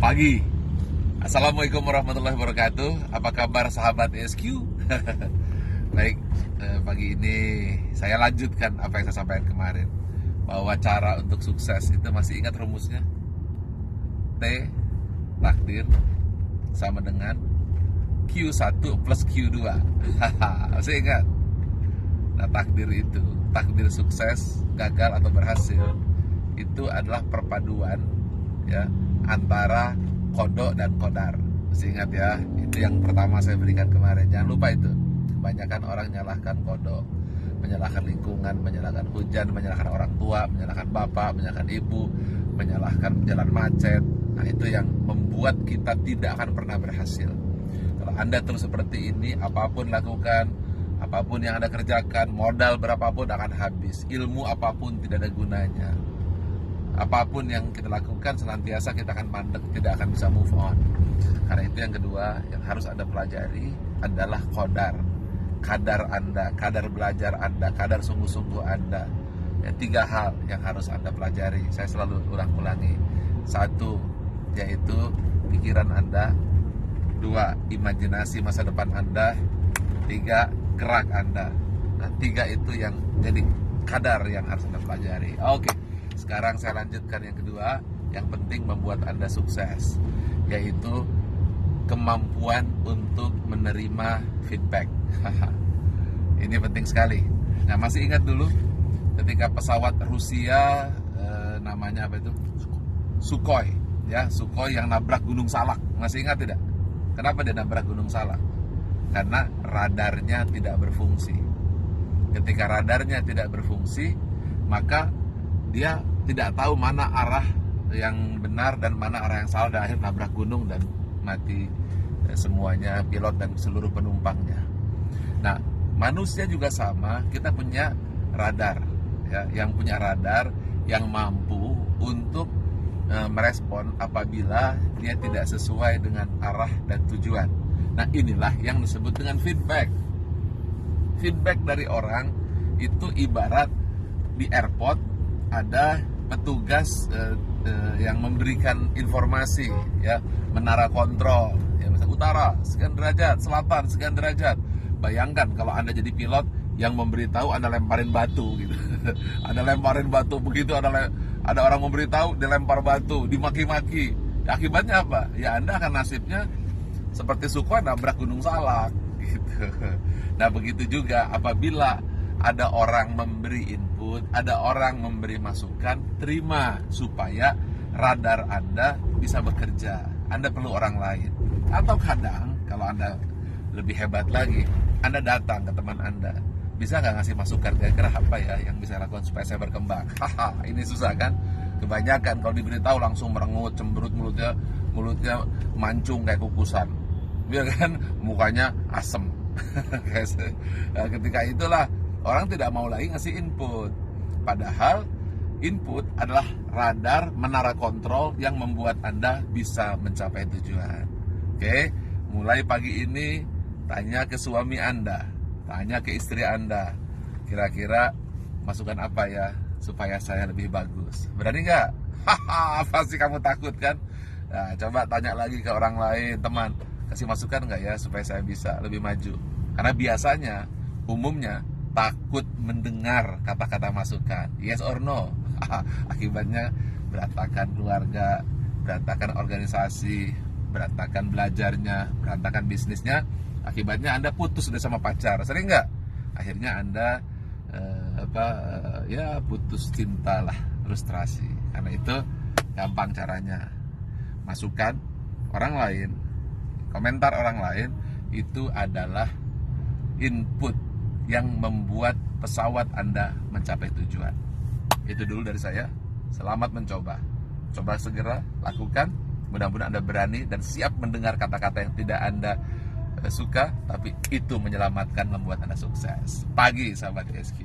Pagi. Assalamualaikum warahmatullahi wabarakatuh. Apa kabar sahabat SQ? Baik, pagi ini saya lanjutkan apa yang saya sampaikan kemarin, bahwa cara untuk sukses itu masih ingat rumusnya? T takdir sama dengan Q1 plus Q2. Masih ingat? Nah, takdir sukses, gagal atau berhasil itu adalah perpaduan ya antara kodok dan kodar. Masih ingat ya? Itu yang pertama saya berikan kemarin. Jangan lupa itu. Kebanyakan orang menyalahkan kodok, menyalahkan lingkungan, menyalahkan hujan, menyalahkan orang tua, menyalahkan bapak, menyalahkan ibu, menyalahkan jalan macet. Nah, itu yang membuat kita tidak akan pernah berhasil. Kalau Anda terus seperti ini, apapun lakukan, apapun yang Anda kerjakan, modal berapapun akan habis. Ilmu apapun tidak ada gunanya. Apapun yang kita lakukan senantiasa kita akan mandek, tidak akan bisa move on. Karena itu yang kedua yang harus Anda pelajari adalah kadar Anda, kadar belajar Anda, kadar sungguh-sungguh Anda. Ya, 3 hal yang harus Anda pelajari. Saya selalu ulang-ulangi. 1, yaitu pikiran Anda. 2, imajinasi masa depan Anda. 3, gerak Anda. Nah, 3 itu yang jadi kadar yang harus Anda pelajari. Oke. Sekarang saya lanjutkan yang kedua, yang penting membuat Anda sukses, yaitu kemampuan untuk menerima feedback. Ini penting sekali. Nah, masih ingat dulu ketika pesawat Rusia namanya apa itu? Sukhoi, ya, Sukhoi yang nabrak Gunung Salak. Masih ingat tidak? Kenapa dia nabrak Gunung Salak? Karena radarnya tidak berfungsi. Ketika radarnya tidak berfungsi, maka dia tidak tahu mana arah yang benar dan mana arah yang salah, dan akhirnya nabrak gunung dan mati semuanya, pilot dan seluruh penumpangnya. Nah, manusia juga sama, kita punya radar, ya, yang punya radar yang mampu untuk merespon apabila dia tidak sesuai dengan arah dan tujuan. Nah, inilah yang disebut dengan feedback. Feedback dari orang itu ibarat di airport ada petugas yang memberikan informasi, ya, menara kontrol, ya, misalnya utara sekian derajat, selatan sekian derajat. Bayangkan kalau Anda jadi pilot yang memberitahu Anda lemparin batu gitu. Anda lemparin batu, begitu ada orang memberitahu dilempar batu, dimaki-maki. Ya, akibatnya apa? Ya, Anda akan nasibnya seperti Sukhoi nabrak Gunung Salak gitu. Nah, begitu juga apabila ada orang memberi input, ada orang memberi masukan, terima supaya radar Anda bisa bekerja. Anda perlu orang lain. Atau kadang, kalau Anda lebih hebat lagi, Anda datang ke teman Anda. Bisa nggak ngasih masukan, kira-kira apa ya yang bisa lakukan supaya saya berkembang? Haha, ini susah kan? Kebanyakan kalau diberitahu langsung merengut, cemberut, mulutnya mancung kayak kukusan. Dia kan mukanya asem. Ketika itulah orang tidak mau lagi ngasih input. Padahal input adalah radar menara kontrol yang membuat Anda bisa mencapai tujuan. Oke, mulai pagi ini tanya ke suami Anda, tanya ke istri Anda, kira-kira masukan apa ya supaya saya lebih bagus. Berani nggak? Haha, pasti kamu takut kan? Nah, coba tanya lagi ke orang lain, teman, kasih masukan nggak ya supaya saya bisa lebih maju. Karena biasanya, umumnya takut mendengar kata-kata masukan, yes or no. Akibatnya berantakan keluarga, berantakan organisasi, berantakan belajarnya, berantakan bisnisnya. Akibatnya Anda putus sudah sama pacar, sering nggak? Akhirnya Anda putus cinta lah, frustrasi. Karena itu gampang caranya, masukan orang lain, komentar orang lain itu adalah input yang membuat pesawat Anda mencapai tujuan. Itu dulu dari saya. Selamat mencoba. Coba segera lakukan. Mudah-mudahan Anda berani dan siap mendengar kata-kata yang tidak Anda suka, tapi itu menyelamatkan, membuat Anda sukses. Pagi sahabat SQ.